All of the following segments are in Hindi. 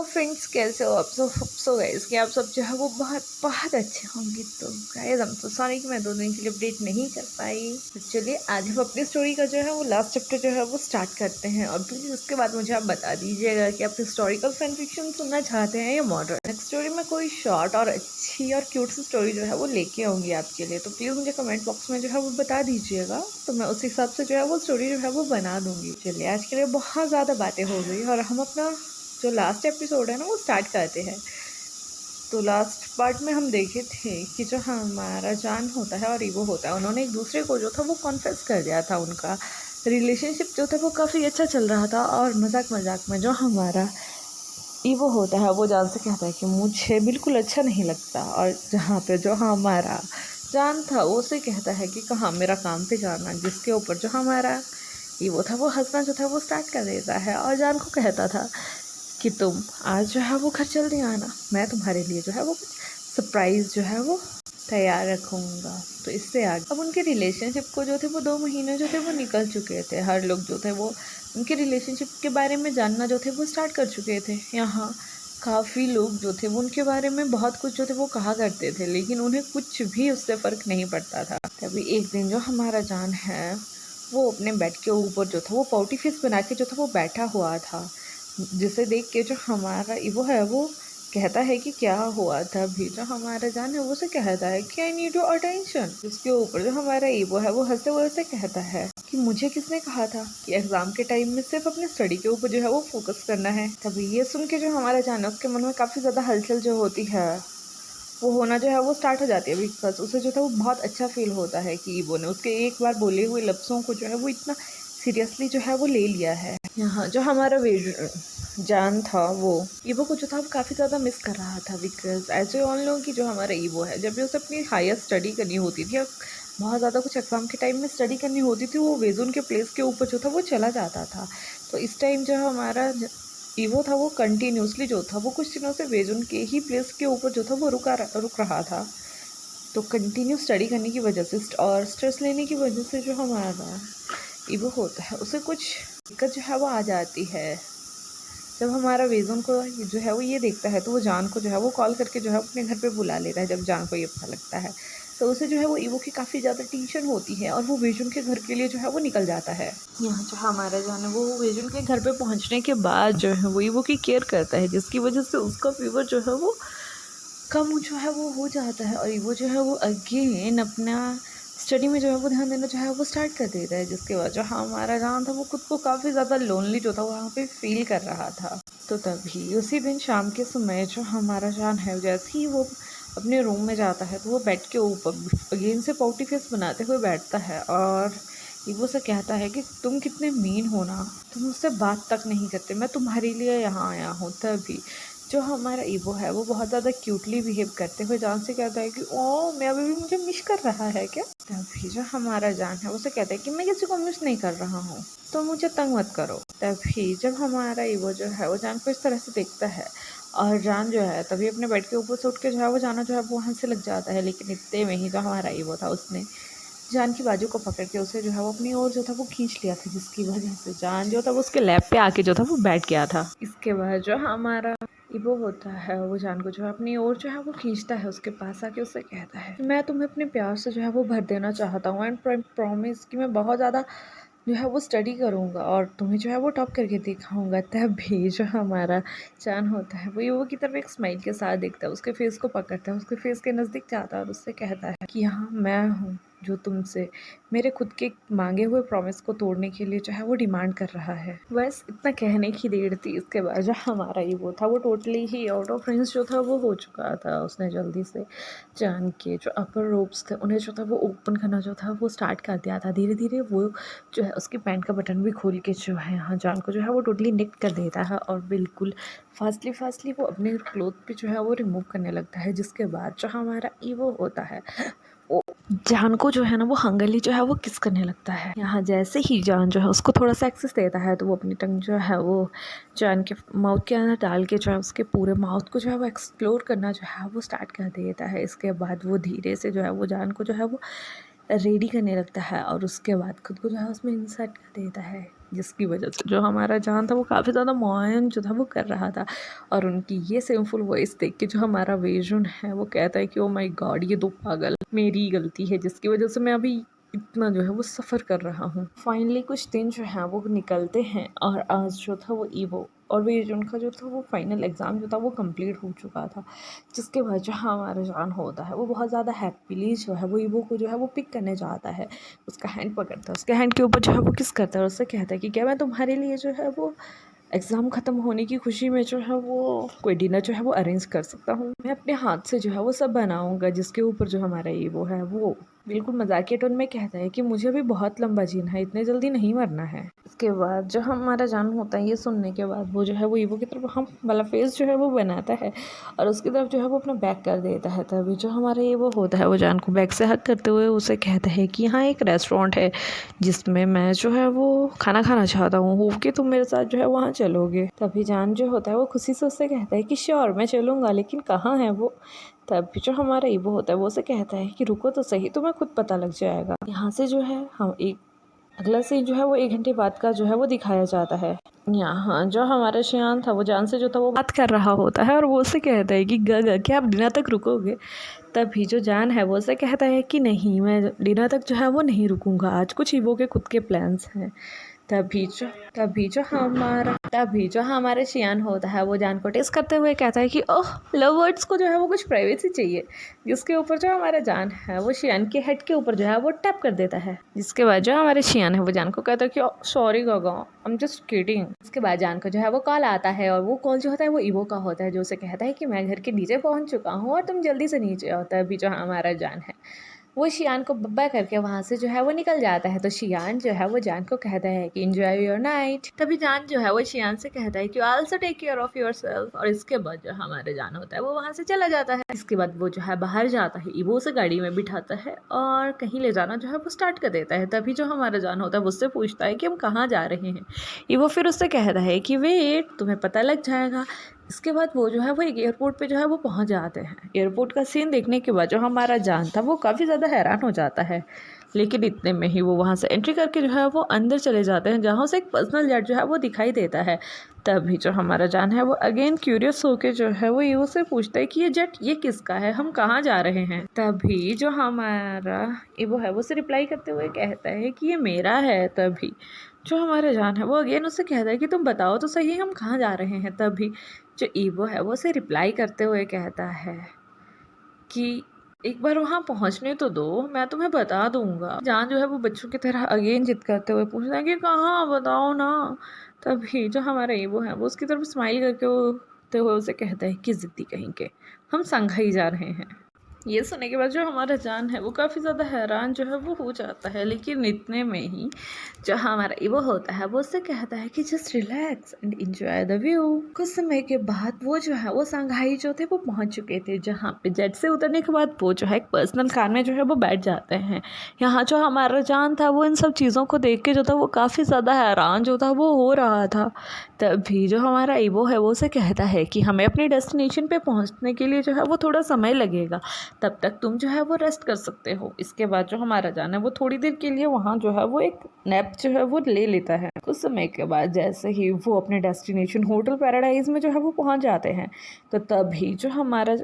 हेलो फ्रेंड्स, कैसे हो आप सब? सो गाइस कि आप सब जो है वो बहुत बहुत अच्छे होंगे। तो गाइस हम तो सॉरी कि मैं 2 दिन के लिए अपडेट नहीं कर पाई। तो चलिए आज हम अपनी स्टोरी का जो है वो लास्ट चैप्टर जो है वो स्टार्ट करते हैं। और प्लीज़ उसके बाद मुझे आप बता दीजिएगा कि आप हिस्टोरिकल फैन फिक्शन सुनना चाहते हैं या मॉडर्न। नेक्स्ट स्टोरी में कोई शॉर्ट और अच्छी और क्यूट सी स्टोरी जो है वो लेके आऊँगी आपके लिए। तो प्लीज़ मुझे कमेंट बॉक्स में जो है वो बता दीजिएगा, तो मैं उस हिसाब से जो है वो स्टोरी जो है वो बना दूँगी। चलिए आज के लिए बहुत ज़्यादा बातें हो गई और हम अपना जो लास्ट एपिसोड है ना वो स्टार्ट करते हैं। तो लास्ट पार्ट में हम देखे थे कि जो हमारा जान होता है और ईवो होता है, उन्होंने एक दूसरे को जो था वो कॉन्फेस कर दिया था। उनका रिलेशनशिप जो था वो काफ़ी अच्छा चल रहा था और मजाक मजाक में जो हमारा ईवो होता है वो जान से कहता है कि मुझे बिल्कुल अच्छा नहीं लगता। और जहाँ पे जो हमारा जान था वो उसे कहता है कि कहाँ मेरा काम पे जाना, जिसके ऊपर जो हमारा ईवो था वो हंसना जो था वो स्टार्ट कर देता है और जान को कहता था कि तुम आज जो है वो घर जल्दी आना, मैं तुम्हारे लिए जो है वो कुछ सरप्राइज़ जो है वो तैयार रखूँगा। तो इससे आगे अब उनके रिलेशनशिप को जो थे वो 2 महीने जो थे वो निकल चुके थे। हर लोग जो थे वो उनके रिलेशनशिप के बारे में जानना जो थे वो स्टार्ट कर चुके थे। यहाँ काफ़ी लोग जो थे वो उनके बारे में बहुत कुछ जो थे वो कहा करते थे, लेकिन उन्हें कुछ भी उससे फ़र्क नहीं पड़ता था। तभी एक दिन जो हमारा जान है वो अपने बेड के ऊपर जो था वो पाउटी फेस बना के जो था वो बैठा हुआ था, जिसे देख के जो हमारा ईवो है वो कहता है कि क्या हुआ था। भी जो हमारा जान है वो उसे कहता है कि आई नीड योर अटेंशन। जिसके ऊपर जो हमारा ईवो है वो हंसते हुए उसे कहता है कि मुझे किसने कहा था कि एग्जाम के टाइम में सिर्फ अपने स्टडी के ऊपर जो है वो फोकस करना है। तभी ये सुन के जो हमारा जान है उसके मन में काफ़ी ज़्यादा हलचल जो होती है वो होना जो है वो स्टार्ट हो जाती है। बिकॉज उसे जो था वो बहुत अच्छा फील होता है कि ईवो ने उसके एक बार बोले हुए लफ्ज़ों को जो है वो इतना सीरियसली जो है वो ले लिया है। यहाँ जो हमारा जान था वो ईवो को जो था वो काफ़ी ज़्यादा मिस कर रहा था। बिकॉज एज ए ऑन लोगों की जो हमारा ईवो है, जब भी उसे अपनी हायर स्टडी करनी होती थी या बहुत ज़्यादा कुछ एग्ज़ाम के टाइम में स्टडी करनी होती थी, वो वेजुन के प्लेस के ऊपर जो था वो चला जाता था। तो इस टाइम जो हमारा ईवो था वो कंटिन्यूसली जो था वो कुछ दिनों से वेजुन के ही प्लेस के ऊपर जो था वो रुक रहा था। तो कंटिन्यू स्टडी करने की वजह से और स्ट्रेस लेने की वजह से जो हमारा ईवो होता है उसे कुछ दिक्कत जो है वो आ जाती है। जब हमारा वेजुन को जो है वो ये देखता है तो वो जान को जो है वो कॉल करके जो है अपने घर पे बुला लेता है। जब जान को ये पता लगता है तो उसे जो है वो ईवो की काफ़ी ज़्यादा टेंशन होती है और वो वेजुन के घर के लिए जो है वो निकल जाता है। यहाँ जो हमारा जान है वो वेजुन के घर पे पहुँचने के बाद जो है वो ईवो की केयर करता है, जिसकी वजह से उसका फीवर जो है वो कम जो है वो हो जाता है और ईवो जो है वो अगेन अपना स्टडी में जो है वो ध्यान देना जो है वो स्टार्ट कर देता है। जिसके बाद जो हमारा जान था वो खुद को काफ़ी ज़्यादा लोनली जो था वहाँ पे फील कर रहा था। तो तभी उसी दिन शाम के समय जो हमारा जान है जैसे ही वो अपने रूम में जाता है तो वो बेड के ऊपर अगेन से पाउटी फेस बनाते हुए बैठता है और ईवो से कहता है कि तुम कितने मीन हो ना, तुम मुझसे बात तक नहीं करते, मैं तुम्हारे लिए यहाँ आया हूँ। तभी जो हमारा ईवो है वो बहुत ज़्यादा क्यूटली बिहेव करते हुए जान से कहता है कि ओ मैं अभी भी मुझे मिस कर रहा है क्या। तभी जो हमारा जान है उसे कहता है कि मैं किसी को मिस नहीं कर रहा हूँ, तो मुझे तंग मत करो। तभी जब हमारा ईवो जो है वो जान को इस तरह से देखता है और जान जो है तभी अपने बेड के ऊपर से उठ के जो है वो जाना जो है वो वहाँ से लग जाता है। लेकिन इतने में ही जो हमारा ईवो था उसने जान की बाजू को पकड़ के उसे जो है वो अपनी ओर जो था वो खींच लिया था, जिसकी वजह से जान जो था वो उसके लैब पे आके जो था वो बैठ गया था। इसके बाद जो हमारा ईवो होता है वो जान को जो है अपनी ओर जो है वो खींचता है, उसके पास आके उससे कहता है मैं तुम्हें अपने प्यार से जो है वो भर देना चाहता हूँ एंड प्रॉमिस कि मैं बहुत ज़्यादा जो है वो स्टडी करूँगा और तुम्हें जो है वो टॉप करके दिखाऊंगा। तभी जो हमारा जान होता है वो ईवो की तरफ एक स्माइल के साथ देखता है, उसके फेस को पकड़ता है, उसके फेस के नज़दीक जाता है और उससे कहता है कि हाँ मैं हूँ जो तुमसे मेरे खुद के मांगे हुए प्रॉमिस को तोड़ने के लिए जो है वो डिमांड कर रहा है। बस इतना कहने की देर थी। इसके बाद जो हमारा ईवो था वो totally he out of range जो था वो हो चुका था। उसने जल्दी से जान के जो अपर रोप्स थे उन्हें जो था वो ओपन करना जो था वो स्टार्ट कर दिया था। धीरे धीरे वो जो है उसकी पैंट का बटन भी खोल के जो है यहाँ जान को जो है वो टोटली निक कर देता है और बिल्कुल फास्टली वो अपने क्लोथ पे जो है वो रिमूव करने लगता है। जिसके बाद जो हमारा ईवो होता है वो जान को जो है ना वो हंगली जो है वो किस करने लगता है। यहाँ जैसे ही जान जो है उसको थोड़ा सा एक्सेस देता है तो वो अपनी टंग जो है वो जान के माउथ के अंदर डाल के जो है उसके पूरे माउथ को जो है वो एक्सप्लोर करना जो है वो स्टार्ट कर देता है। इसके बाद वो धीरे से जो है वो जान को जो है वो रेडी करने लगता है और उसके बाद खुद को जो है उसमें इंसर्ट कर देता है। जिसकी वजह से जो हमारा जान था वो काफ़ी ज़्यादा मुआयन जो था वो कर रहा था। और उनकी ये सिंपल वॉइस देख के जो हमारा वेजुन है वो कहता है कि ओ माय गॉड, ये दो पागल, मेरी गलती है जिसकी वजह से मैं अभी इतना जो है वो सफ़र कर रहा हूँ। फाइनली कुछ दिन जो है वो निकलते हैं और आज जो था वो ईवो और वेजुन का जो था वो फाइनल एग्ज़ाम जो था वो कंप्लीट हो चुका था। जिसके बाद जो हमारा जान होता है वो बहुत ज़्यादा हैप्पीली जो है वो ईवो को जो है वो पिक करने जाता है। उसका हैंड पकड़ता है, उसके हैंड के ऊपर जो है वो किस करता है और उससे कहता है कि क्या मैं तुम्हारे लिए जो है वो एग्ज़ाम ख़त्म होने की खुशी में जो है वो कोई डिनर जो है वो अरेंज कर सकता हूँ। मैं अपने हाथ से जो है वो सब बनाऊँगा। जिसके ऊपर जो हमारा ईवो है वो बिल्कुल मजाकिया टोन में कहता है कि मुझे अभी बहुत लंबा जीना है, इतने जल्दी नहीं मरना है। इसके बाद जो हमारा जान होता है ये सुनने के बाद वो जो है वो ईवो की तरफ हम वाला फेस जो है वो बनाता है और उसकी तरफ जो है वो अपना बैग कर देता है। तभी जो हमारा ईवो होता है वो जान को बैग से हक करते हुए उसे कहता है कि यहाँ एक रेस्टोरेंट है जिसमें मैं जो है वो खाना खाना चाहता हूँ, हो कि तुम मेरे साथ जो है वहाँ चलोगे। तभी जान जो होता है वो खुशी से उससे कहता है कि श्योर मैं चलूँगा, लेकिन कहाँ है वो। तभी जो हमारा ईवो होता है वो उसे कहता है कि रुको तो सही, तुम्हें खुद पता लग जाएगा। यहाँ से जो है हम एक अगला सीन जो है वो 1 घंटे बाद का जो है वो दिखाया जाता है। यहाँ जो हमारा शियान था वो जान से जो था वो बात कर रहा होता है और वो उसे कहता है कि क्या आप डिनर तक रुकोगे। तभी जो जान है वो उसे कहता है कि नहीं, मैं डिनर तक जो है वो नहीं रुकूंगा, आज कुछ ईवो के खुद के प्लान्स हैं। तभी जो हमारे शियान होता है वो जान को टेस्ट करते हुए कहता है कि ओह, लवर्स को जो है वो कुछ प्राइवेसी चाहिए। जिसके ऊपर जो हमारा जान है वो शियान के हेड के ऊपर जो है वो टैप कर देता है। जिसके बाद जो हमारे शियान है वो जान को कहता है कि sorry Gaga, I am just kidding. इसके बाद जान को जो है वो कॉल आता है और वो कॉल जो होता है वो ईवो का होता है, जो उसे कहता है कि मैं घर के नीचे पहुंच चुका हूँ और तुम जल्दी से नीचे आओ। तभी जो हमारा जान है वो शियान को बब्बा करके वहाँ से जो है वो निकल जाता है। तो शियान जो है वो जान को कहता है कि एंजॉय योर नाइट। तभी जान जो है वो शियान से कहता है कि also take care of yourself. और इसके बाद जो हमारे जान होता है वो वहाँ से चला जाता है। इसके बाद वो जो है बाहर जाता है, ईवो से गाड़ी में बिठाता है और कहीं ले जाना जो है वो स्टार्ट कर देता है। तभी जो हमारा जान होता है वो उससे पूछता है कि हम कहाँ जा रहे हैं। ईवो फिर उससे कहता है कि वेट, तुम्हें पता लग जाएगा। इसके बाद वो जो है वो एक एयरपोर्ट पे जो है वो पहुंच जाते हैं। एयरपोर्ट का सीन देखने के बाद जो हमारा जान था वो काफ़ी ज़्यादा हैरान हो जाता है, लेकिन इतने में ही वो वहाँ से एंट्री करके जो है वो अंदर चले जाते हैं, जहाँ से एक पर्सनल जेट जो है वो दिखाई देता है। तभी जो हमारा जान है वो अगेन क्यूरियस होके जो है वो ईवो से पूछता है कि ये जेट ये किसका है, हम कहाँ जा रहे हैं। तभी जो हमारा ईवो है वो उसे रिप्लाई करते हुए कहता है कि ये मेरा है। तभी जो हमारा जान है वो अगेन उससे कहता है कि तुम बताओ तो सही हम कहाँ जा रहे हैं। तभी जो ईवो है वो उसे रिप्लाई करते हुए कहता है कि एक बार वहाँ पहुँचने तो दो, मैं तुम्हें बता दूंगा। जान जो है वो बच्चों की तरह अगेन जिद करते हुए पूछता है कि कहाँ, बताओ ना। तभी जो हमारा ईवो है वो उसकी तरफ स्माइल करके होते हुए उसे कहता है कि जिद्दी कहीं के, हम संघाई जा रहे हैं। ये सुनने के बाद जो हमारा जान है वो काफ़ी ज़्यादा हैरान जो है वो हो जाता है, लेकिन इतने में ही जो हमारा ईवो होता है वो उससे कहता है कि just relax and enjoy the view. कुछ समय के बाद वो जो है वो संघाई जो थे वो पहुंच चुके थे, जहाँ पे जेट से उतरने के बाद वो जो है एक पर्सनल कार में जो है वो बैठ जाते हैं। यहाँ जो हमारा जान था वो इन सब चीज़ों को देख के जो था वो काफ़ी ज़्यादा हैरान जो था वो हो रहा था। तभी जो हमारा ईवो है वो उसे कहता है कि हमें अपने डेस्टिनेशन पे पहुँचने के लिए जो है वो थोड़ा समय लगेगा, तब तक तुम जो है वो रेस्ट कर सकते हो। इसके बाद जो हमारा जान है वो थोड़ी देर के लिए वहाँ जो है वो एक नैप जो है वो ले लेता है। कुछ समय के बाद जैसे ही वो अपने डेस्टिनेशन होटल पैराडाइज में जो है वो पहुँच जाते हैं, तो तभी जो हमारा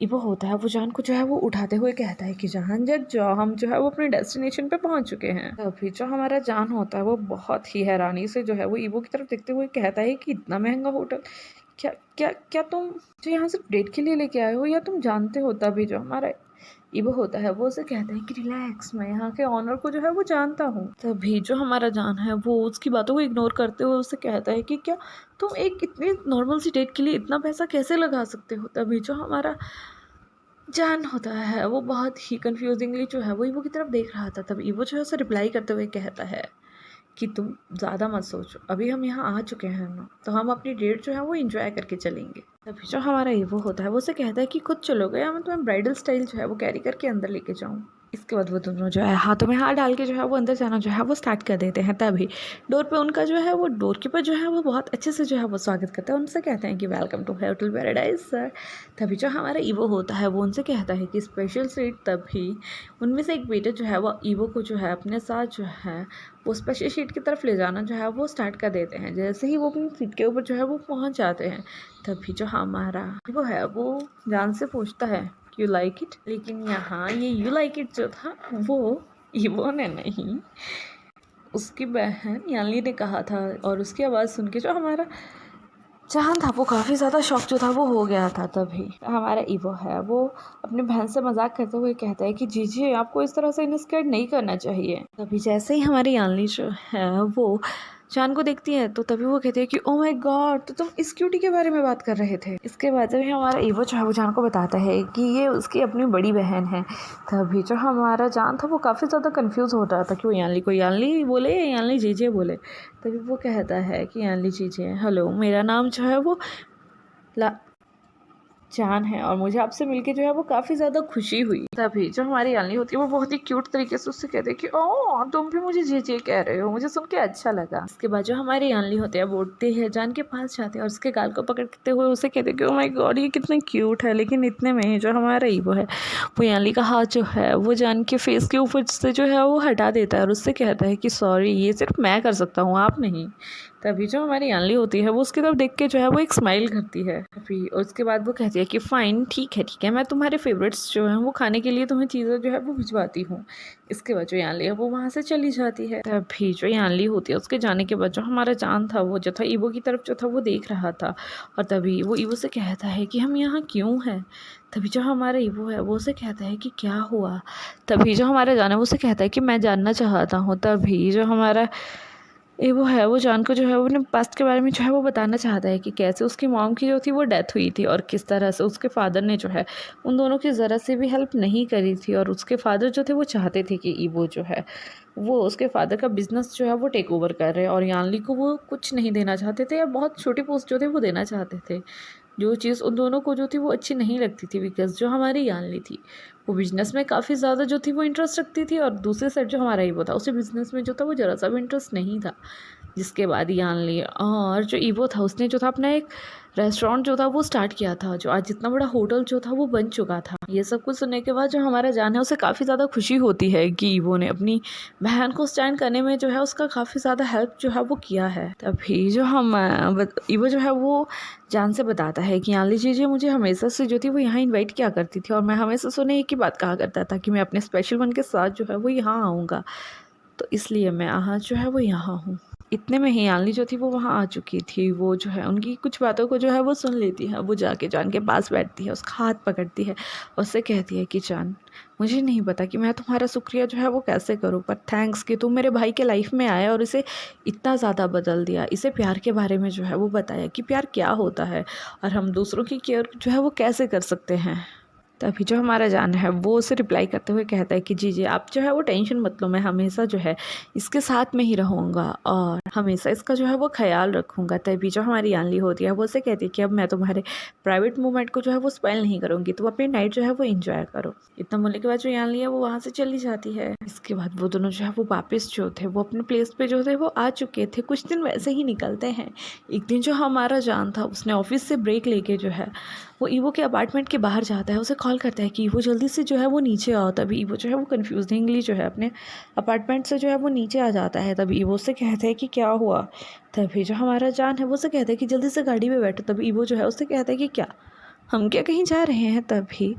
ईवो होता है वो जान को जो है वो उठाते हुए कहता है कि जान जग जाओ, हम जो है वो अपने डेस्टिनेशन पे पहुंच चुके हैं। तभी जो हमारा जान होता है वो बहुत ही हैरानी से जो है वो ईवो की तरफ देखते हुए कहता है कि इतना महंगा होटल, क्या क्या क्या तुम जो यहाँ सिर्फ डेट के लिए लेके आए हो, या तुम जानते हो। तभी जो हमारा ईवो होता है वो उसे कहता है कि रिलैक्स, मैं यहाँ के ऑनर को जो है वो जानता हूँ। तभी जो हमारा जान है वो उसकी बातों को इग्नोर करते हुए उसे कहता है कि क्या तुम एक इतनी नॉर्मल सी डेट के लिए इतना पैसा कैसे लगा सकते हो। तभी जो हमारा जान होता है वो बहुत ही कंफ्यूजिंगली जो है वो ईवो की तरफ देख रहा था। तब ईवो जो है उसे रिप्लाई करते हुए कहता है कि तुम ज़्यादा मत सोचो, अभी हम यहाँ आ चुके हैं ना, तो हम अपनी डेट जो है वो एंजॉय करके चलेंगे। तभी जो हमारा ईवो होता है वो उसे कहता है कि खुद चलोगे या मैं तुम्हें ब्राइडल स्टाइल जो है वो कैरी करके अंदर लेके जाऊँ। इसके बाद वो दोनों जो है हाथों में हाथ डाल के जो है वो अंदर जाना जो है वो स्टार्ट कर देते हैं। तभी डोर पे उनका जो है वो डोर कीपर जो है वो बहुत अच्छे से जो है वो स्वागत करता है। उनसे कहते हैं कि welcome to Hotel Paradise sir. तभी जो हमारा ईवो होता है वो उनसे कहता है कि स्पेशल सीट। तभी उनमें से एक बेटा जो है वो ईवो को जो है अपने साथ जो है वो स्पेशल सीट की तरफ ले जाना जो है वो स्टार्ट कर देते हैं। जैसे ही वो अपनी सीट के ऊपर जो है वो पहुँच जाते हैं, तभी जो हमारा ईवो है वो जान से पूछता है यू लाइक इट। लेकिन यहाँ ये यू लाइक इट जो था वो ईवो ने नहीं, उसकी बहन यानली ने कहा था। और उसकी आवाज़ सुन के जो हमारा चाहन था वो काफ़ी ज़्यादा शॉक जो था वो हो गया था। तभी हमारा ईवो है वो अपनी बहन से मजाक करते हुए कहता है कि जी आपको इस तरह से इनस्केट नहीं करना चाहिए। तभी जैसे ही हमारी यानली जो है वो चान को देखती है तो तभी वो कहती है कि ओ माय गॉड, तो तुम इस क्यूटी के बारे में बात कर रहे थे। इसके बाद जब हमारा ईवो जो है वो जान को बताता है कि ये उसकी अपनी बड़ी बहन है। तभी जो हमारा जान था वो काफ़ी ज़्यादा कंफ्यूज हो रहा था कि वो यानली को यानली बोले या यानली जीजे बोले। तभी वो कहता है कि यानली जीजे हेलो, मेरा नाम जो है वो जान है और मुझे आपसे मिलके जो है वो काफ़ी ज़्यादा खुशी हुई। तभी जो हमारी यानली होती है वो बहुत ही क्यूट तरीके से उससे कहते हैं कि ओ तुम भी मुझे जे कह रहे हो, मुझे सुन के अच्छा लगा। इसके बाद जो हमारी यानली होती है वो उठती है, जान के पास जाते हैं और उसके गाल को पकड़ते हुए उसे कहते हैं कि ओ माय गॉड ये कितना क्यूट है। लेकिन इतने में ही जो हमारा ईवो है वो यानली का हाथ जो है वो जान के फेस के ऊपर से जो है वो हटा देता है और उससे कहता है कि सॉरी ये सिर्फ मैं कर सकता हूँ, आप नहीं। तभी जो हमारी यानली होती है वो उसकी तरफ देख के जो है वो एक स्माइल करती है। तभी और उसके बाद वो कहती है कि फ़ाइन ठीक है मैं तुम्हारे फेवरेट्स जो हैं वो खाने के लिए तुम्हें चीज़ें जो है वो भिजवाती हूँ। इसके बाद जो यानली है वो वहाँ से चली जाती है। तभी जो यानली होती है उसके जाने के बाद जो हमारा जान था वो जो था ईवो की तरफ जो था वो देख रहा था और तभी वो ईवो से कहता है कि हम यहाँ क्यों हैं। तभी जो हमारा ईवो है वो उसे कहता है कि क्या हुआ। तभी जो हमारा जान है वो उसे कहता है कि मैं जानना चाहता हूँ। तभी जो हमारा वो है वो जान को जो है वो अपने पास्ट के बारे में जो है वो बताना चाहता है कि कैसे उसकी मॉम की जो थी वो डेथ हुई थी और किस तरह से उसके फादर ने जो है उन दोनों की ज़रा से भी हेल्प नहीं करी थी। और उसके फादर जो थे वो चाहते थे कि ईवो जो है वो उसके फादर का बिजनेस जो है वो टेक ओवर कर रहे हैं और यानली को वो कुछ नहीं देना चाहते थे या बहुत छोटी पोस्ट जो थे वो देना चाहते थे। जो चीज़ उन दोनों को जो थी वो अच्छी नहीं लगती थी बिकॉज जो हमारी यानली थी वो बिज़नेस में काफ़ी ज़्यादा जो थी वो इंटरेस्ट रखती थी और दूसरी साइड जो हमारा ईवो था उसे बिज़नेस में जो था वो ज़रा सा भी इंटरेस्ट नहीं था। जिसके बाद यानली और जो ईवो था उसने जो था अपना एक रेस्टोरेंट जो था वो स्टार्ट किया था, जो आज इतना बड़ा होटल जो था वो बन चुका था। ये सब कुछ सुनने के बाद जो हमारा जान है उसे काफ़ी ज़्यादा खुशी होती है कि ईवो ने अपनी बहन को स्टैंड करने में जो है उसका काफ़ी ज़्यादा हेल्प जो है वो किया है। तभी जो हम ईवो जो है वो जान से बताता है कि यानली जी मुझे हमेशा से जो थी वो यहाँ इन्वाइट किया करती थी और मैं हमेशा से उन्हें एक ही बात कहा करता था कि मैं अपने स्पेशल वन के साथ जो है वो यहाँ आऊँगा, तो इसलिए मैं आज जो है वो यहाँ हूँ। इतने में ही यानली जो थी वो वहाँ आ चुकी थी। वो जो है उनकी कुछ बातों को जो है वो सुन लेती है। वो जाके जान के पास बैठती है, उसका हाथ पकड़ती है और उससे कहती है कि जान मुझे नहीं पता कि मैं तुम्हारा शुक्रिया जो है वो कैसे करूँ, पर थैंक्स कि तुम मेरे भाई के लाइफ में आए और इसे इतना ज़्यादा बदल दिया। इसे प्यार के बारे में जो है वो बताया कि प्यार क्या होता है और हम दूसरों की केयर जो है वो कैसे कर सकते हैं। तभी जो हमारा जान है वो उसे रिप्लाई करते हुए कहता है कि जी आप जो है वो टेंशन मत लो, मैं हमेशा जो है इसके साथ में ही रहूँगा और हमेशा इसका जो है वो ख्याल रखूँगा। तभी जो हमारी यानली होती है वो उसे कहती है कि अब मैं तुम्हारे प्राइवेट मोमेंट को जो है वो स्पेल नहीं करूँगी, तो अपनी नाइट जो है वो इंजॉय करो। इतना बोलने के बाद जो यानली है वो वहाँ से चली जाती है। इसके बाद वो दोनों जो है वो वापस जो थे वो अपने प्लेस पे जो थे वो आ चुके थे। कुछ दिन वैसे ही निकलते हैं। एक दिन जो हमारा जान था उसने ऑफिस से ब्रेक लेके जो है वो ईवो के अपार्टमेंट के बाहर जाता है, उसे कॉल करता है कि ईवो जल्दी से जो है वो नीचे आओ। तभी ईवो जो है वो कन्फ्यूजिंगली जो है अपने अपार्टमेंट से जो है वो नीचे आ जाता है। तभी ईवो से कहता है कि क्या हुआ। तभी जो हमारा जान है वो से कहता है कि जल्दी से गाड़ी में बैठो। तभी ईवो जो है उससे कहता है कि क्या हम क्या कहीं जा रहे हैं। तभी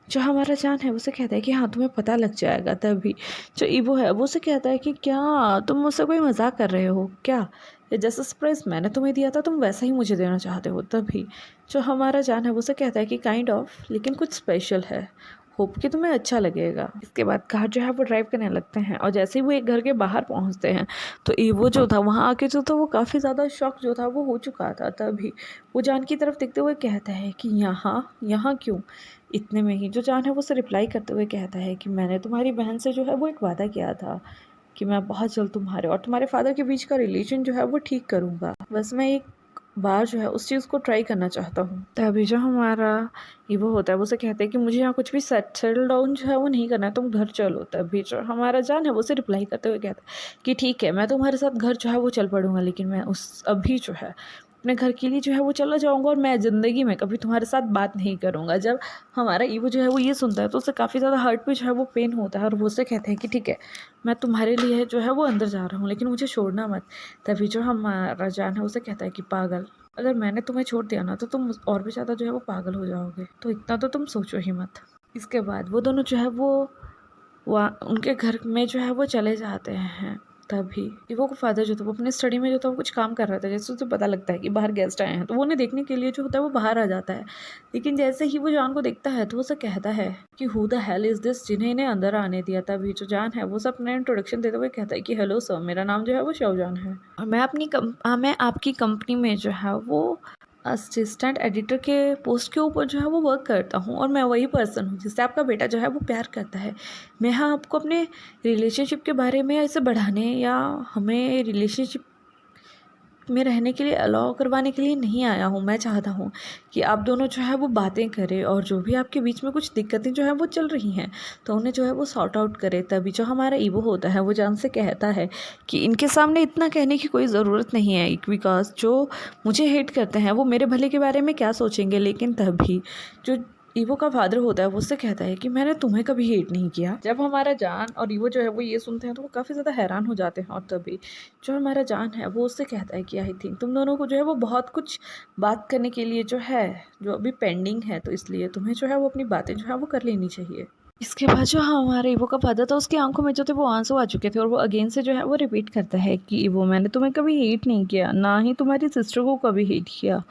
जो हमारा जान है उसे कहता है कि हाँ तुम्हें पता लग जाएगा। तभी जो ईवो है वो उसे कहता है कि क्या तुम मुझसे कोई मजाक कर रहे हो क्या, या जैसा सरप्राइज़ मैंने तुम्हें दिया था तुम वैसा ही मुझे देना चाहते हो। तभी जो हमारा जान है वो उसे कहता है कि काइंड ऑफ, लेकिन कुछ स्पेशल है, होप कि तुम्हें अच्छा लगेगा। इसके बाद कार जो है वो ड्राइव करने लगते हैं और जैसे ही वो एक घर के बाहर पहुंचते हैं तो ईवो जो था वहाँ आके जो था वो काफ़ी ज़्यादा शॉक जो था वो हो चुका था। तभी वो जान की तरफ देखते हुए कहता है कि यहाँ क्यों। इतने में ही जो जान है वो उसे रिप्लाई करते हुए कहता है कि मैंने तुम्हारी बहन से जो है वो एक वादा किया था कि मैं बहुत जल्द तुम्हारे और तुम्हारे फादर के बीच का रिलेशन जो है वो ठीक करूँगा। बस मैं एक बार जो है उस चीज़ को ट्राई करना चाहता हूँ। तभी जो हमारा ईवो होता है वो उसे कहते हैं कि मुझे यहाँ कुछ भी सेटल डाउन जो है वो नहीं करना है, तुम घर चलो। तभी जो हमारा जान है वो उसे रिप्लाई करते हुए कहता है कि ठीक है, मैं तुम्हारे साथ घर जो है वो चल पड़ूँगा, लेकिन मैं उस अभी जो है अपने घर के लिए जो है वो चला जाऊँगा और मैं ज़िंदगी में कभी तुम्हारे साथ बात नहीं करूँगा। जब हमारा ईवो जो है वो ये सुनता है तो उसे काफ़ी ज़्यादा हार्ट पे जो है वो पेन होता है और वो उससे कहते हैं कि ठीक है, मैं तुम्हारे लिए जो है वो अंदर जा रहा हूँ, लेकिन मुझे छोड़ना मत। तभी जो हमारा जान है उसे कहता है कि पागल, अगर मैंने तुम्हें छोड़ दिया ना तो तुम और भी ज़्यादा जो है वो पागल हो जाओगे, तो इतना तो तुम सोचो ही मत। इसके बाद वो दोनों जो है वो वहाँ उनके घर में जो है वो चले जाते हैं। तभी ईवो का फादर जो था वो अपनी स्टडी में जो था वो कुछ काम कर रहा था। जैसे उसे पता लगता है कि बाहर गेस्ट आए हैं तो वो उन्हें देखने के लिए जो होता है वो बाहर आ जाता है। लेकिन जैसे ही वो जॉन को देखता है तो वो उसे कहता है कि who the hell is this, जिन्हें इन्हें अंदर आने दिया। तभी जो जॉन है वो सब अपना इंट्रोडक्शन देते हुए कहता है कि हेलो सर, मेरा नाम जो है वो शवजान है और मैं आपकी कंपनी में जो है वो असिस्टेंट एडिटर के पोस्ट के ऊपर जो है वो वर्क करता हूँ और मैं वही पर्सन हूँ जिससे आपका बेटा जो है वो प्यार करता है। मैं यहाँ आपको अपने रिलेशनशिप के बारे में इसे बढ़ाने या हमें रिलेशनशिप में रहने के लिए अलाउ करवाने के लिए नहीं आया हूँ। मैं चाहता हूँ कि आप दोनों जो है वो बातें करें और जो भी आपके बीच में कुछ दिक्कतें जो है वो चल रही हैं तो उन्हें जो है वो सॉर्ट आउट करें। तभी जो हमारा ईवो होता है वो जान से कहता है कि इनके सामने इतना कहने की कोई ज़रूरत नहीं है, बिकॉज जो मुझे हेट करते हैं वो मेरे भले के बारे में क्या सोचेंगे। लेकिन तभी जो ईवो का फादर होता है वो उससे कहता है कि मैंने तुम्हें कभी हेट नहीं किया। जब हमारा जान और ईवो जो है वो ये सुनते हैं तो वो काफ़ी ज़्यादा हैरान हो जाते हैं और तभी जो हमारा जान है वो उससे कहता है कि आई थिंक तुम दोनों को जो है वो बहुत कुछ बात करने के लिए जो है जो अभी पेंडिंग है, तो इसलिए तुम्हें जो है वो अपनी बातें जो है वो कर लेनी चाहिए। इसके बाद जो हमारे ईवो का फादर था उसकी आंखों में जो थे वो आंसू आ चुके थे और वो अगेन से जो है वो रिपीट करता है कि ईवो, मैंने तुम्हें कभी हेट नहीं किया, ना ही तुम्हारी सिस्टर को कभी हेट किया।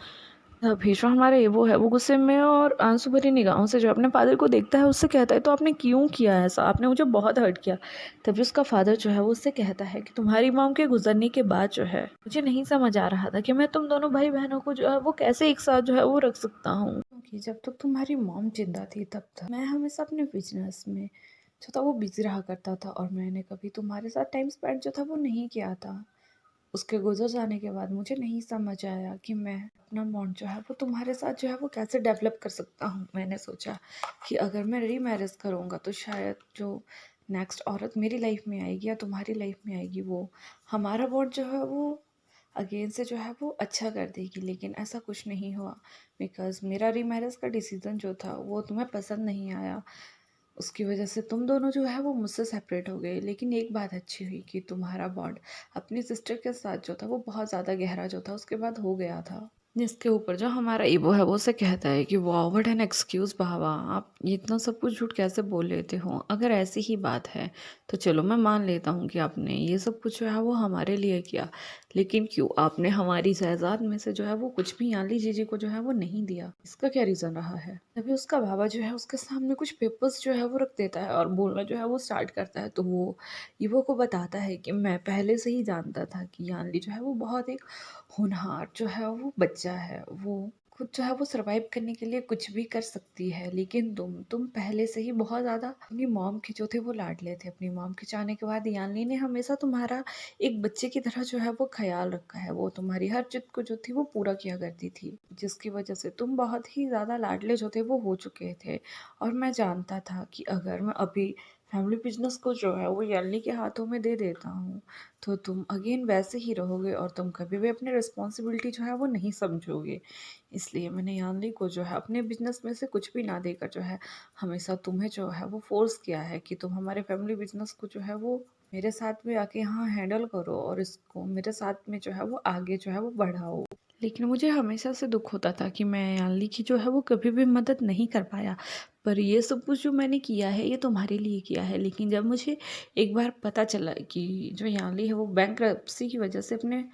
तभी जो हमारा ईवो है वो गुस्से में और आंसू भरी निगाहों से जो अपने फादर को देखता है उससे कहता है तो आपने क्यों किया ऐसा, आपने मुझे बहुत हर्ट किया। तभी उसका फादर जो है वो उससे कहता है कि तुम्हारी मॉम के गुजरने के बाद जो है मुझे नहीं समझ आ रहा था कि मैं तुम दोनों भाई बहनों को जो है वो कैसे एक साथ जो है वो रख सकता हूँ, क्योंकि जब तक तुम्हारी मॉम जिंदा थी तब तक मैं हमेशा अपने बिजनेस में जो था वो बिजी रहा करता था और मैंने कभी तुम्हारे साथ टाइम स्पेंड जो था वो नहीं किया था। उसके गुजर जाने के बाद मुझे नहीं समझ आया कि मैं अपना बॉन्ड जो है वो तुम्हारे साथ जो है वो कैसे डेवलप कर सकता हूँ। मैंने सोचा कि अगर मैं रीमैरिज करूँगा तो शायद जो नेक्स्ट औरत मेरी लाइफ में आएगी या तुम्हारी लाइफ में आएगी वो हमारा बॉन्ड जो है वो अगेन से जो है वो अच्छा कर देगी। लेकिन ऐसा कुछ नहीं हुआ बिकॉज मेरा रीमैरिज का डिसीज़न जो था वो तुम्हें पसंद नहीं आया। उसकी वजह से तुम दोनों जो है वो मुझसे सेपरेट हो गए। लेकिन एक बात अच्छी हुई कि तुम्हारा बॉन्ड अपनी सिस्टर के साथ जो था वो बहुत ज़्यादा गहरा जो था उसके बाद हो गया था। जिसके ऊपर जो हमारा ईवो है वो उसे कहता है कि वाह व्हाट एन एक्सक्यूज़ बाबा, आप ये इतना सब कुछ झूठ कैसे बोल लेते हो। अगर ऐसी ही बात है तो चलो मैं मान लेता हूँ कि आपने ये सब कुछ जो है वो हमारे लिए किया, लेकिन क्यों आपने हमारी जायदाद में से जो है वो कुछ भी याली जीजी को जो है वो नहीं दिया, इसका क्या रीज़न रहा है। तभी उसका बाबा जो है उसके सामने कुछ पेपर्स जो है वो रख देता है और बोलना जो है वो स्टार्ट करता है। तो वो ईवो को बताता है कि मैं पहले से ही जानता था कि यानली जो है वो बहुत एक होनहार जो है वो बच्चा है, वो खुद जो है वो सर्वाइव करने के लिए कुछ भी कर सकती है। लेकिन तुम पहले से ही बहुत ज़्यादा अपनी मॉम के जो थे वो लाडले थे। अपनी मॉम के जाने के बाद यानली ने हमेशा तुम्हारा एक बच्चे की तरह जो है वो ख्याल रखा है। वो तुम्हारी हर जिद को जो थी वो पूरा किया करती थी, जिसकी वजह से तुम बहुत ही ज़्यादा लाडले जो थे वो हो चुके थे। और मैं जानता था कि अगर मैं अभी फैमिली बिजनेस को जो है वो यानली के हाथों में दे देता हूँ तो तुम अगेन वैसे ही रहोगे और तुम कभी भी अपनी रिस्पॉन्सिबिलिटी जो है वो नहीं समझोगे। इसलिए मैंने यानली को जो है अपने बिजनेस में से कुछ भी ना देकर जो है हमेशा तुम्हें जो है वो फोर्स किया है कि तुम हमारे फैमिली बिजनेस को जो है वो मेरे साथ में आके यहाँ हैंडल करो और इसको मेरे साथ में जो है वो आगे जो है वो बढ़ाओ। लेकिन मुझे हमेशा से दुख होता था कि मैं यानली की जो है वो कभी भी मदद नहीं कर पाया। पर ये सब कुछ जो मैंने किया है ये तुम्हारे लिए किया है। लेकिन जब मुझे एक बार पता चला कि जो यानली है वो बैंकरप्सी की वजह से अपने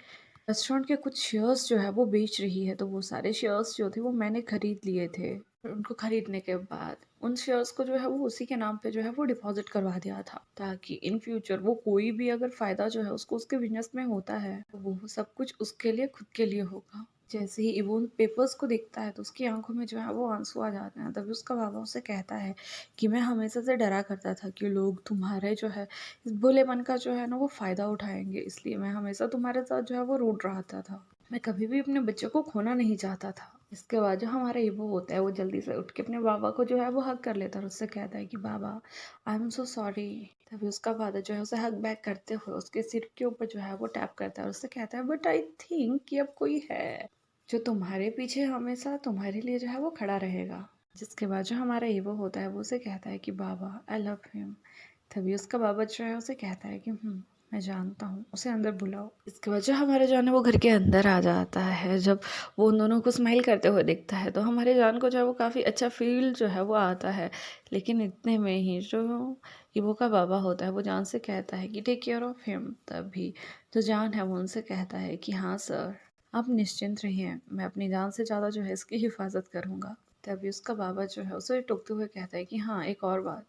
रेस्टोरेंट के कुछ शेयर्स जो है वो बेच रही है, तो वो सारे शेयर्स जो थे वो मैंने खरीद लिए थे। उनको खरीदने के बाद उन शेयर्स को जो है वो उसी के नाम पे जो है वो डिपॉजिट करवा दिया था, ताकि इन फ्यूचर वो कोई भी अगर फ़ायदा जो है उसको उसके बिजनेस में होता है तो वो सब कुछ उसके लिए खुद के लिए होगा। जैसे ही इवोन पेपर्स को देखता है तो उसकी आंखों में जो है वो आंसू आ जाते हैं। तभी उसका बाबा उसे कहता है कि मैं हमेशा से डरा करता था कि लोग तुम्हारे जो है इस भोलेपन का जो है ना वो फ़ायदा उठाएंगे, इसलिए मैं हमेशा तुम्हारे साथ जो है वो रूठ रहा था। मैं कभी भी अपने बच्चे को खोना नहीं चाहता था। इसके बाद जो हमारा ईवो होता है वो जल्दी से उठ के अपने बाबा को जो है वो हग कर लेता है और उससे कहता है कि बाबा आई एम सो सॉरी। तभी उसका फादर जो है उसे हग बैक करते हुए उसके सिर के ऊपर जो है वो टैप करता है और उससे कहता है बट आई थिंक कि अब कोई है जो तुम्हारे पीछे हमेशा तुम्हारे लिए जो है वो खड़ा रहेगा। जिसके बाद जो हमारा ईवो होता है वो उसे कहता है कि बाबा आई लव हिम। तभी उसका बाबा जो है उसे कहता है कि मैं जानता हूँ, उसे अंदर बुलाओ। इसके बाद जो हमारे जान है वो घर के अंदर आ जाता है। जब वो उन दोनों को स्माइल करते हुए देखता है तो हमारे जान को जो है वो काफ़ी अच्छा फील जो है वो आता है। लेकिन इतने में ही जो ईवो का बाबा होता है वो जान से कहता है कि टेक केयर ऑफ हिम। तभी जो जान है वो उनसे कहता है कि हाँ सर, आप निश्चिंत रहिए, मैं अपनी जान से ज़्यादा जो है इसकी हिफाजत करूँगा। तभी उसका बाबा जो है उसे टोकते हुए कहता है कि हाँ एक और बात,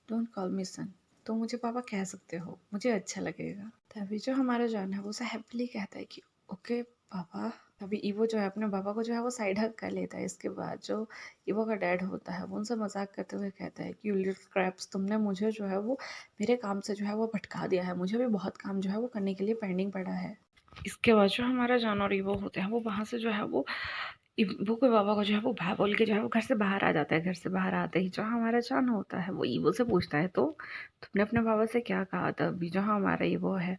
डोंट कॉल मी सन। तो मुझे पापा कह सकते हो, मुझे अच्छा लगेगा। तभी जो हमारा जान है वो उसे हैप्पीली कहता है कि ओके पापा। तभी ईवो जो है अपने पापा को जो है वो साइड हग कर लेता है। इसके बाद जो ईवो का डैड होता है वो उनसे मजाक करते हुए कहता है कि यू लिटिल क्रैप्स, तुमने मुझे जो है वो मेरे काम से जो है वो भटका दिया है, मुझे भी बहुत काम जो है वो करने के लिए पेंडिंग पड़ा है। इसके बाद जो हमारा जान और ईवो होते हैं वो वहाँ से जो है वो ईवो के बाबा को जो है वो भा बोल के जो है वो घर से बाहर आ जाता है। घर से बाहर आते ही जो हमारा जान होता है वो ईवो से पूछता है तो तुमने अपने बाबा से क्या कहा था। अभी जो हमारा ईवो है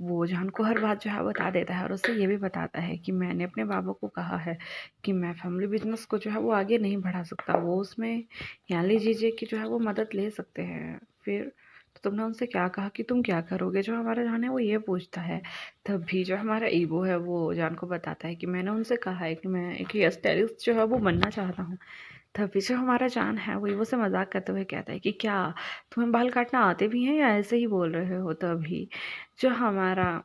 वो जान को हर बात जो है बता देता है और उससे ये भी बताता है कि मैंने अपने बाबा को कहा है कि मैं फैमिली बिजनेस को जो है वो आगे नहीं बढ़ा सकता, वो उसमें याली जीजे की जो है वो मदद ले सकते हैं। फिर तो तुमने उनसे क्या कहा कि तुम क्या करोगे, जो हमारा जान है वो ये पूछता है। तभी जो हमारा ईवो है वो जान को बताता है कि मैंने उनसे कहा है कि मैं एक हेयर स्टाइलिस्ट जो है वो बनना चाहता हूँ। तभी जो हमारा जान है वो ईवो से मजाक करते हुए कहता है कि क्या तुम्हें बाल काटना आते भी हैं या ऐसे ही बोल रहे हो। तभी जो हमारा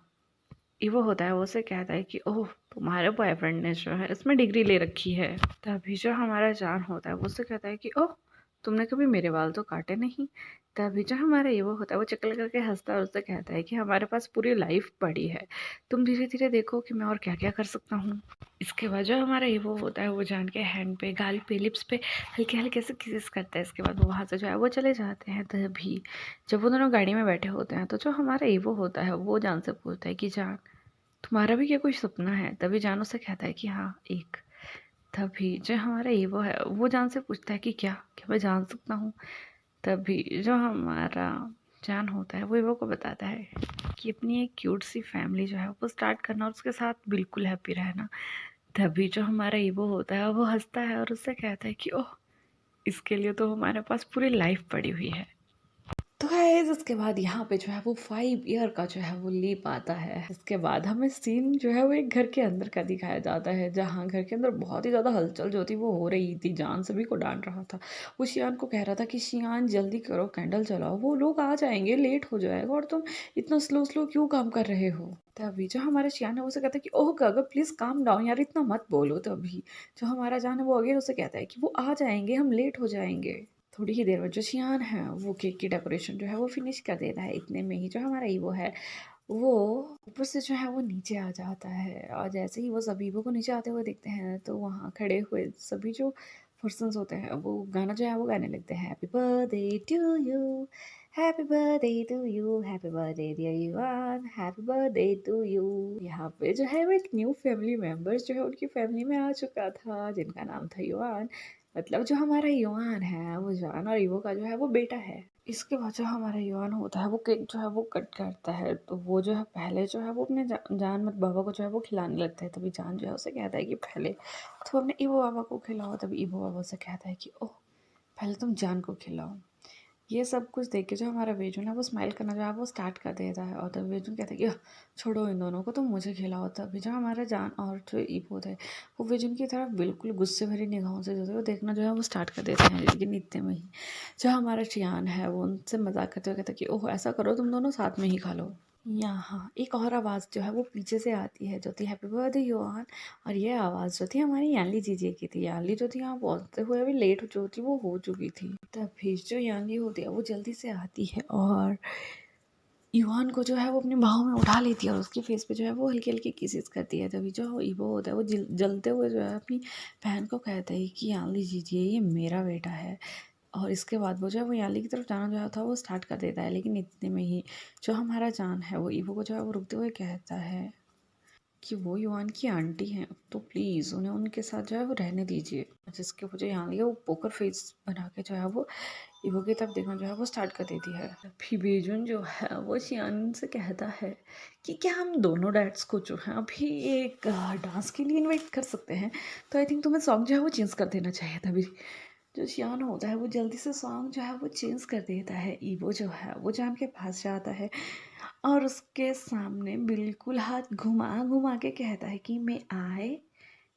ईवो होता है वो उसे कहता है कि ओह तुम्हारे बॉयफ्रेंड ने जो है इसमें डिग्री ले रखी है। तभी जो हमारा जान होता है वो उससे कहता है कि ओह तुमने कभी मेरे बाल तो काटे नहीं। तभी जो हमारा ईवो होता है वो चकल करके हंसता है और उससे कहता है कि हमारे पास पूरी लाइफ पड़ी है, तुम धीरे धीरे देखो कि मैं और क्या क्या कर सकता हूँ। इसके बाद जो हमारा ईवो होता है वो जान के हैंड पे, गाल पे, लिप्स पे हल्के हल्के से किसेस करता है। इसके बाद वो वहाँ से जो है वो चले जाते हैं। तभी जब वो दोनों गाड़ी में बैठे होते हैं तो जो हमारा ईवो होता है वो जान से पूछता है कि जान तुम्हारा भी क्या कोई सपना है। तभी जान उसे कहता है कि हाँ एक। तभी जो हमारा ईवो है वो जान से पूछता है कि क्या क्या मैं जान सकता हूँ। तभी जो हमारा जान होता है वो ईवो को बताता है कि अपनी एक क्यूट सी फैमिली जो है वो स्टार्ट करना और उसके साथ बिल्कुल हैप्पी रहना। तभी जो हमारा ईवो होता है वो हंसता है और उससे कहता है कि ओह इसके लिए तो हमारे पास पूरी लाइफ पड़ी हुई है। तो गाइस उसके बाद यहाँ पे जो है वो 5 ईयर का जो है वो लीप आता है। इसके बाद हमें सीन जो है वो एक घर के अंदर का दिखाया जाता है, जहाँ घर के अंदर बहुत ही ज़्यादा हलचल जो थी वो हो रही थी। जान सभी को डांट रहा था। वो शियान को कह रहा था कि शियान जल्दी करो, कैंडल जलाओ, वो लोग आ जाएंगे, लेट हो जाएगा और तुम इतना स्लो स्लो क्यों काम कर रहे हो। तभी जो हमारा शियान है उसे कहता है कि ओह गगर प्लीज़ काम डाउन यार, इतना मत बोलो। तभी जो हमारा जान है वो अगेन उसे कहता है कि वो आ जाएंगे, हम लेट हो जाएंगे। थोड़ी ही देर में जो शियान है वो केक की डेकोरेशन जो है वो फिनिश कर देता है। इतने में ही जो हमारा ईवो है वो ऊपर से जो है वो नीचे आ जाता है और जैसे ही वो सभी ईवो को नीचे आते हुए देखते हैं तो वहाँ खड़े हुए सभी जो पर्सन्स होते हैं वो गाना जो है वो गाने लगते हैं, happy birthday to you, happy birthday to you, happy birthday dear Yuvan, happy birthday to you. यहाँ पे जो है वो एक न्यू फैमिली मेंबर्स जो है उनकी फैमिली में आ चुका था जिनका नाम था युवान। मतलब जो हमारा युवान है वो जान और ईवो का जो है वो बेटा है। इसके बाद जो हमारा युवान होता है वो केक जो है वो कट करता है। तो वो जो है पहले जो है वो अपने जान मत बाबा को जो है वो खिलाने लगता है। तभी जान जो है उसे कहता है कि पहले तो अपने ईवो बाबा को खिलाओ। तभी ईवो बाबा से कहता है कि ओह पहले तुम जान को खिलाओ। ये सब कुछ देख के जो हमारा वेजुन है वो स्माइल करना जो है वो स्टार्ट कर देता है और तब वेजुन कहता है कि छोड़ो इन दोनों को, तुम मुझे खिलाओ। तभी जो हमारा जान और जो ईपो है वो वेजुन की तरफ बिल्कुल गुस्से भरी निगाहों से जो है वो देखना जो है वो स्टार्ट कर देते हैं। लेकिन इतने में ही जो हमारा शियान है वो उनसे मजाक करते हुए कहता है कि ओह ऐसा करो तुम दोनों साथ में ही खा लो। यहाँ एक और आवाज़ जो है वो पीछे से आती है जो थी हैप्पी बर्थडे योहान। और ये आवाज़ जो थी हमारी यानली जीजे की थी। यानली जो थी यहाँ पहुँचते हुए अभी लेट जो थी वो हो चुकी थी। तभी जो यानली होती है वो जल्दी से आती है और युवान को जो है वो अपनी बाहों में उठा लेती है और उसके फेस पे जो है वो हल्की हल्की किसेस करती है। तभी जो ईवो होता है वो जलते हुए जो है अपनी बहन को कहता है कि यानली जीजिए ये मेरा बेटा है। और इसके बाद वो जो है वो याली की तरफ जाना जो था वो स्टार्ट कर देता है। लेकिन इतने में ही जो हमारा जान है वो ईवो को जो है वो रुकते हुए कहता है कि वो युआन की आंटी हैं, तो प्लीज़ उन्हें उनके साथ जो है वो रहने दीजिए। जिसके वजह यहाँ लिया वो पोकर फेस बना के जो है वो ईवो की तरफ देखना जो है वो स्टार्ट कर देती है। फिर बेजुन जो है वो शियान से कहता है कि क्या हम दोनों डैड्स को जो है अभी एक डांस के लिए इनवाइट कर सकते हैं। तो आई थिंक तुम्हें सॉन्ग जो है वो चेंज कर देना चाहिए था। अभी जो शियान होता है वो जल्दी से सॉन्ग जो है वो चेंज कर देता है। ईवो जो है वो जान के पास जाता है और उसके सामने बिल्कुल हाथ घुमा घुमा के कहता है कि मैं आए।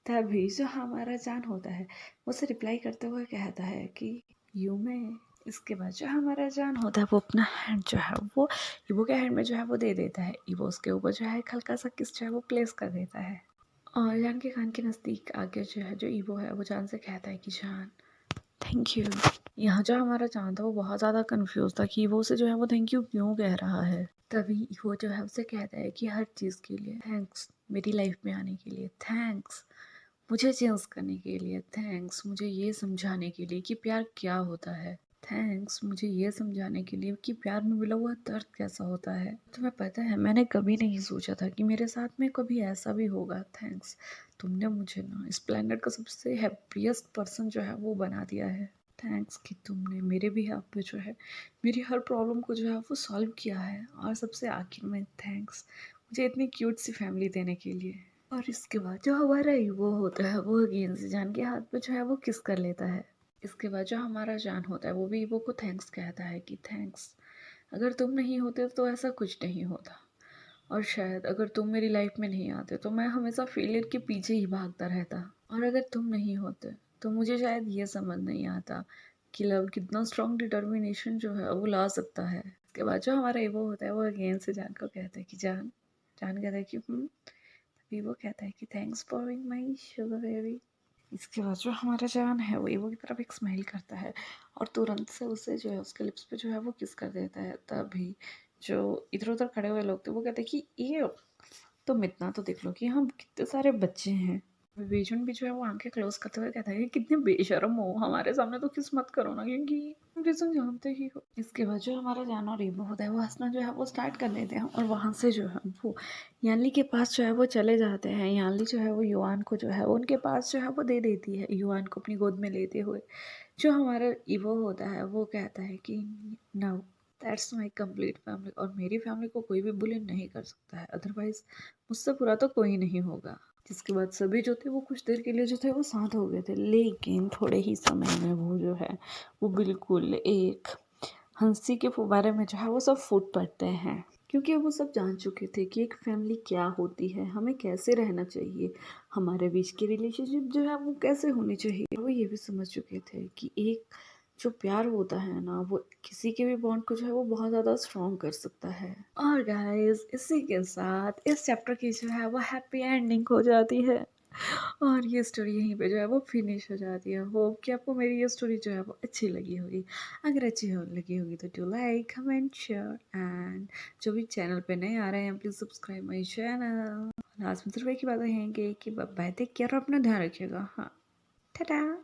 तभी जो हमारा जान होता है वो उसे रिप्लाई करते हुए कहता है कि यू में। इसके बाद जो हमारा जान होता है वो अपना हैंड जो है वो ईवो के हैंड में जो है वो दे देता है। ईवो उसके ऊपर जो है एक हल्का सा किस जो है वो प्लेस कर देता है और जान के कान के नज़दीक आगे जो है जो ईवो है वो जान से कहता है कि जान थैंक यू। यहाँ जो हमारा जान था वो बहुत ज़्यादा कंफ्यूज था कि वो उसे जो है वो थैंक यू क्यों कह रहा है। तभी वो जो है उसे कहता है कि हर चीज़ के लिए थैंक्स, मेरी लाइफ में आने के लिए थैंक्स, मुझे चेंज करने के लिए थैंक्स, मुझे ये समझाने के लिए कि प्यार क्या होता है थैंक्स, मुझे ये समझाने के लिए कि प्यार में मिला हुआ दर्द कैसा होता है। तुम्हें पता है मैंने कभी नहीं सोचा था कि मेरे साथ में कभी ऐसा भी होगा। थैंक्स, तुमने मुझे ना इस प्लेनेट का सबसे हैप्पीएस्ट पर्सन जो है वो बना दिया है। थैंक्स कि तुमने मेरे भी यहाँ पे जो है मेरी हर प्रॉब्लम को जो है वो सॉल्व किया है। और सबसे आखिर में थैंक्स मुझे इतनी क्यूट सी फैमिली देने के लिए। और इसके बाद जो हमारा ईवो होता है वो अगेन से जान के हाथ पे जो है वो किस कर लेता है। इसके बाद जो हमारा जान होता है वो भी ईवो को थैंक्स कहता है कि थैंक्स, अगर तुम नहीं होते तो ऐसा कुछ नहीं होता और शायद अगर तुम मेरी लाइफ में नहीं आते तो मैं हमेशा फेलियर के पीछे ही भागता रहता और अगर तुम नहीं होते तो मुझे शायद ये समझ नहीं आता कि लव कितना स्ट्रॉन्ग डिटर्मिनेशन जो है वो ला सकता है। इसके बाद जो हमारा ईवो होता है वो अगेन से जान को कहता है कि जान। जान कहता है कि तभी वो कहता है कि thanks for being my sugar baby. इसके बाद जो हमारा जान है वो ईवो की तरफ एक स्माइल करता है और तुरंत से उसे जो है उसके लिप्स पे जो है वो किस कर देता है। तभी जो इधर उधर खड़े हुए लोग थे वो कहते हैं कि ये तुम इतना तो देख लो कि हम कितने सारे बच्चे हैं। विवेचन भी जो है वो आंखें क्लोज करते हुए कहता है कि कितने बेशरम हो, हमारे सामने तो किस मत करो ना क्योंकि रीजन जानते ही हो। इसके बाद जो हमारा जाना और ईवो होता है वो हंसना जो है वो स्टार्ट कर देते हैं और वहाँ से जो है वो यानली के पास जो है वो चले जाते हैं। यानली जो है वो युआन को जो है वो उनके पास जो है वो दे देती है युआन को अपनी गोद में लेते हुए। जो हमारा ईवो होता है वो कहता है कि now that's my complete family और मेरी फैमिली को कोई भी बुली नहीं कर सकता है, अदरवाइज मुझसे बुरा तो कोई नहीं होगा। जिसके बाद सभी जो थे वो कुछ देर के लिए जो थे वो शांत हो गए थे लेकिन थोड़े ही समय में वो जो है वो बिल्कुल एक हंसी के फुब्बारे में जो है वो सब फूट पड़ते हैं क्योंकि वो सब जान चुके थे कि एक फैमिली क्या होती है, हमें कैसे रहना चाहिए, हमारे बीच की रिलेशनशिप जो है वो कैसे होनी चाहिए। वो ये भी समझ चुके थे कि एक जो प्यार होता है ना वो किसी के भी बॉन्ड को जो है वो बहुत ज़्यादा स्ट्रॉन्ग कर सकता है। और गाइस इसी के साथ इस चैप्टर की जो है वो हैप्पी एंडिंग हो जाती है और ये स्टोरी यहीं पे जो है वो फिनिश हो जाती है। होप कि आपको मेरी ये स्टोरी जो है वो अच्छी लगी होगी। अगर अच्छी लगी होगी तो do like comment share and जो भी चैनल पे नए आ रहे हैं please subscribe my channel. Last में सिर्फ एक ही बात कहेंगे कि बाय टेक केयर और अपना ध्यान रखिएगा। हाँ, टाटा।